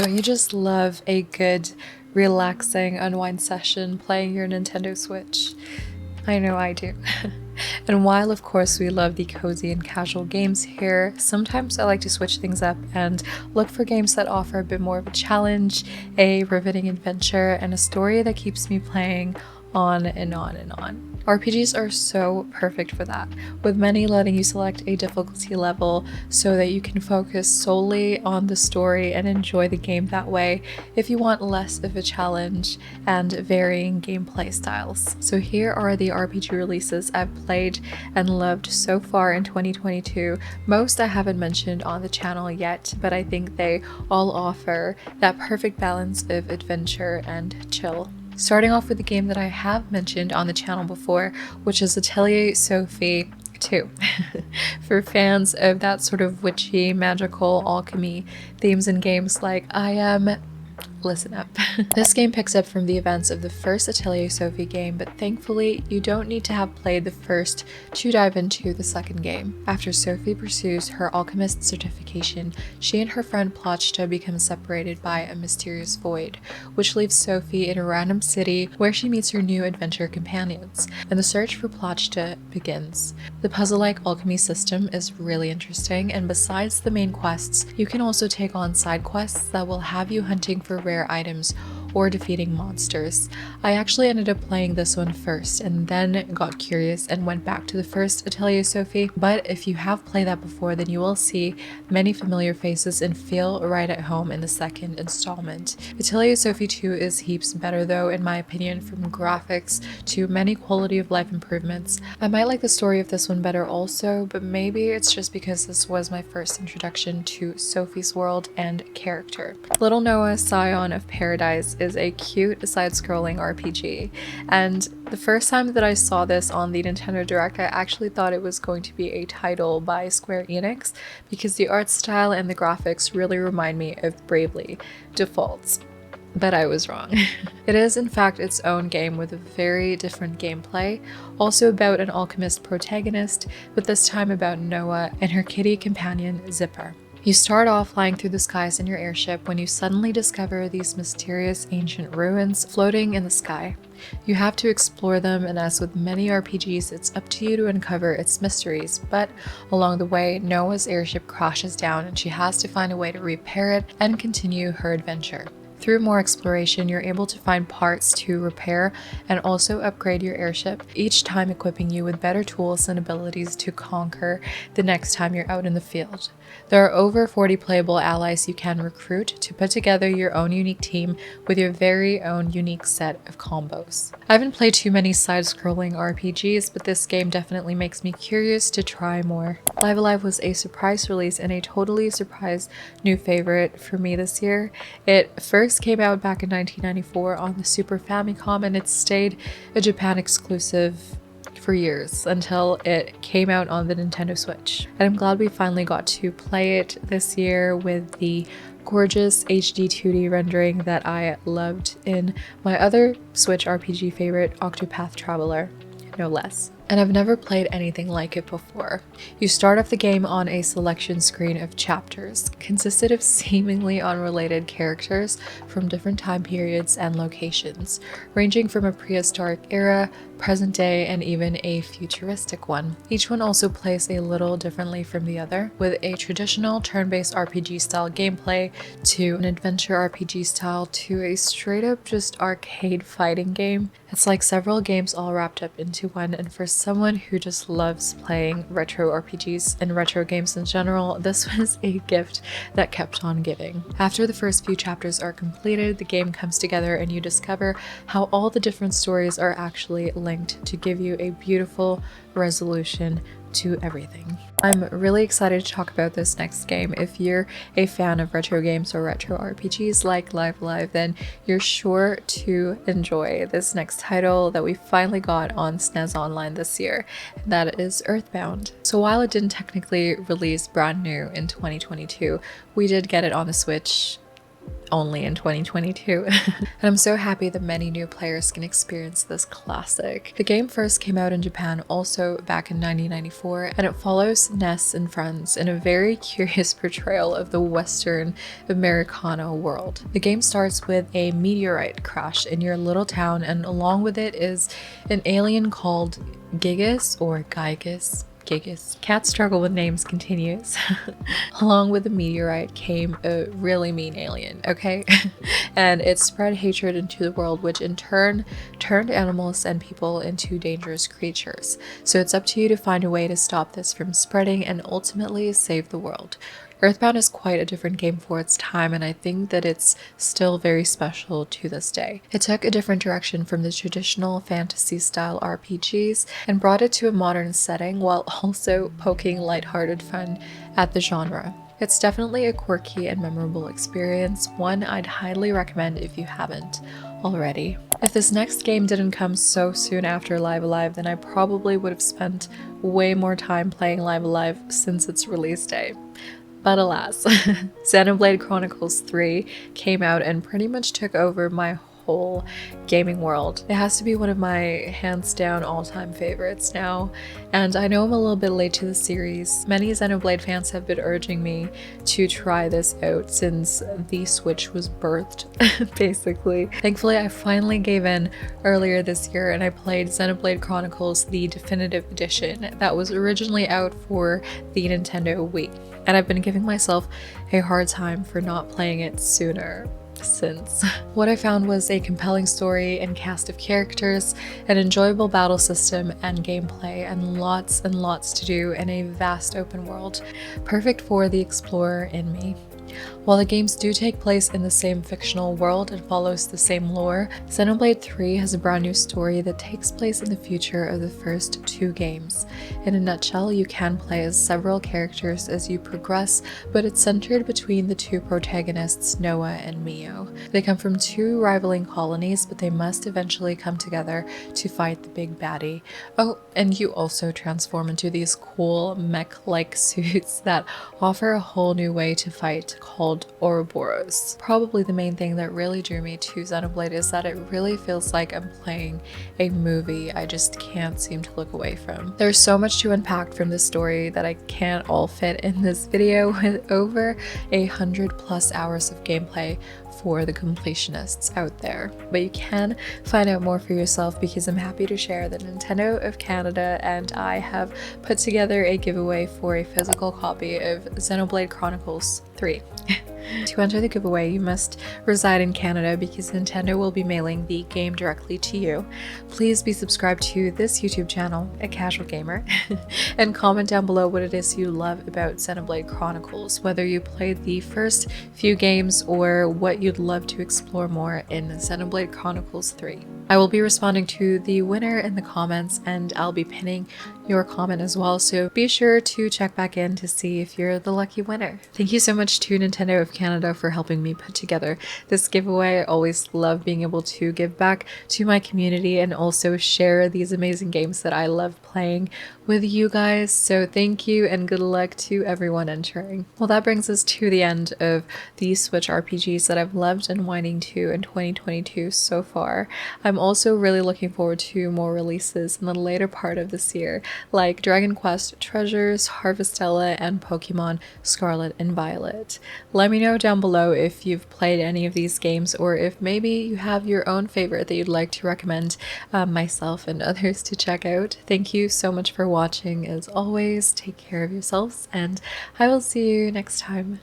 Don't you just love a good, relaxing unwind session playing your Nintendo Switch? I know I do. And while of course we love the cozy and casual games here, sometimes I like to switch things up and look for games that offer a bit more of a challenge, a riveting adventure, and a story that keeps me playing on and on and on. RPGs are so perfect for that, with many letting you select a difficulty level so that you can focus solely on the story and enjoy the game that way if you want less of a challenge and varying gameplay styles. So here are the RPG releases I've played and loved so far in 2022. Most I haven't mentioned on the channel yet, but I think they all offer that perfect balance of adventure and chill. Starting off with the game that I have mentioned on the channel before, which is Atelier Sophie 2. For fans of that sort of witchy, magical alchemy themes in games like I Am, listen up. This game picks up from the events of the first Atelier Sophie game, but thankfully you don't need to have played the first to dive into the second game. After Sophie pursues her alchemist certification, she and her friend Plachta become separated by a mysterious void, which leaves Sophie in a random city where she meets her new adventure companions, and the search for Plachta begins. The puzzle-like alchemy system is really interesting, and besides the main quests, you can also take on side quests that will have you hunting for rare items or defeating monsters. I actually ended up playing this one first and then got curious and went back to the first Atelier Sophie, but if you have played that before, then you will see many familiar faces and feel right at home in the second installment. Atelier Sophie 2 is heaps better though, in my opinion, from graphics to many quality of life improvements. I might like the story of this one better also, but maybe it's just because this was my first introduction to Sophie's world and character. Little Noah, Scion of Paradise is a cute side-scrolling RPG, and the first time that I saw this on the Nintendo Direct, I actually thought it was going to be a title by Square Enix because the art style and the graphics really remind me of Bravely Default's. But I was wrong. It is in fact its own game with a very different gameplay, also about an alchemist protagonist, but this time about Noah and her kitty companion Zipper. You start off flying through the skies in your airship when you suddenly discover these mysterious ancient ruins floating in the sky. You have to explore them, and as with many RPGs, it's up to you to uncover its mysteries, but along the way, Noah's airship crashes down and she has to find a way to repair it and continue her adventure. Through more exploration, you're able to find parts to repair and also upgrade your airship, each time equipping you with better tools and abilities to conquer the next time you're out in the field. There are over 40 playable allies you can recruit to put together your own unique team with your very own unique set of combos. I haven't played too many side-scrolling RPGs, but this game definitely makes me curious to try more. Live Alive was a surprise release and a totally surprise new favorite for me this year. It first came out back in 1994 on the Super Famicom, and it stayed a Japan exclusive for years until it came out on the Nintendo Switch. And I'm glad we finally got to play it this year with the gorgeous HD 2D rendering that I loved in my other Switch RPG favorite, Octopath Traveler, no less. And I've never played anything like it before. You start off the game on a selection screen of chapters, consisted of seemingly unrelated characters from different time periods and locations, ranging from a prehistoric era, present day, and even a futuristic one. Each one also plays a little differently from the other, with a traditional turn-based RPG style gameplay to an adventure RPG style to a straight up just arcade fighting game. It's like several games all wrapped up into one, and for someone who just loves playing retro RPGs and retro games in general, this was a gift that kept on giving. After the first few chapters are completed, the game comes together and you discover how all the different stories are actually linked to give you a beautiful resolution to everything. I'm really excited to talk about this next game. If you're a fan of retro games or retro RPGs like Live Live, then you're sure to enjoy this next title that we finally got on SNES Online this year, and that is Earthbound. So while it didn't technically release brand new in 2022, we did get it on the Switch only in 2022. And I'm so happy that many new players can experience this classic. The game first came out in Japan also back in 1994, and it follows Ness and friends in a very curious portrayal of the Western Americana world. The game starts with a meteorite crash in your little town, and along with it is an alien called Gigas or Gygas. Gigas. Cat struggle with names continues. Along with the meteorite came a really mean alien, okay? And it spread hatred into the world, which in turn turned animals and people into dangerous creatures. So it's up to you to find a way to stop this from spreading and ultimately save the world. Earthbound is quite a different game for its time, and I think that it's still very special to this day. It took a different direction from the traditional fantasy-style RPGs and brought it to a modern setting while also poking lighthearted fun at the genre. It's definitely a quirky and memorable experience, one I'd highly recommend if you haven't already. If this next game didn't come so soon after Live Alive, then I probably would have spent way more time playing Live Alive since its release day. But alas, Xenoblade Chronicles 3 came out and pretty much took over my whole gaming world. It has to be one of my hands down all-time favorites now, and I know I'm a little bit late to the series. Many Xenoblade fans have been urging me to try this out since the Switch was birthed, basically. Thankfully, I finally gave in earlier this year and I played Xenoblade Chronicles, the definitive edition that was originally out for the Nintendo Wii. And I've been giving myself a hard time for not playing it sooner since. What I found was a compelling story and cast of characters, an enjoyable battle system and gameplay, and lots to do in a vast open world. Perfect for the explorer in me. While the games do take place in the same fictional world and follows the same lore, Xenoblade 3 has a brand new story that takes place in the future of the first two games. In a nutshell, you can play as several characters as you progress, but it's centered between the two protagonists, Noah and Mio. They come from two rivaling colonies, but they must eventually come together to fight the big baddie. Oh, and you also transform into these cool mech-like suits that offer a whole new way to fight, called Ouroboros. Probably the main thing that really drew me to Xenoblade is that it really feels like I'm playing a movie I just can't seem to look away from. There's so much to unpack from this story that I can't all fit in this video with over 100+ hours of gameplay for the completionists out there. But you can find out more for yourself because I'm happy to share that Nintendo of Canada and I have put together a giveaway for a physical copy of Xenoblade Chronicles 3. To enter the giveaway, you must reside in Canada because Nintendo will be mailing the game directly to you. Please be subscribed to this YouTube channel, A Casual Gamer, and comment down below what it is you love about Xenoblade Chronicles, whether you played the first few games or what you'd love to explore more in Xenoblade Chronicles 3. I will be responding to the winner in the comments and I'll be pinning your comment as well, so be sure to check back in to see if you're the lucky winner. Thank you so much to Nintendo of Canada for helping me put together this giveaway. I always love being able to give back to my community and also share these amazing games that I love playing with you guys, so thank you and good luck to everyone entering. Well, that brings us to the end of the Switch RPGs that I've loved and wanting to in 2022 so far. I'm also really looking forward to more releases in the later part of this year, like Dragon Quest Treasures, Harvestella, and Pokemon Scarlet and Violet. Let me know down below if you've played any of these games or if maybe you have your own favorite that you'd like to recommend myself and others to check out. Thank you so much for watching as always. Take care of yourselves and I will see you next time.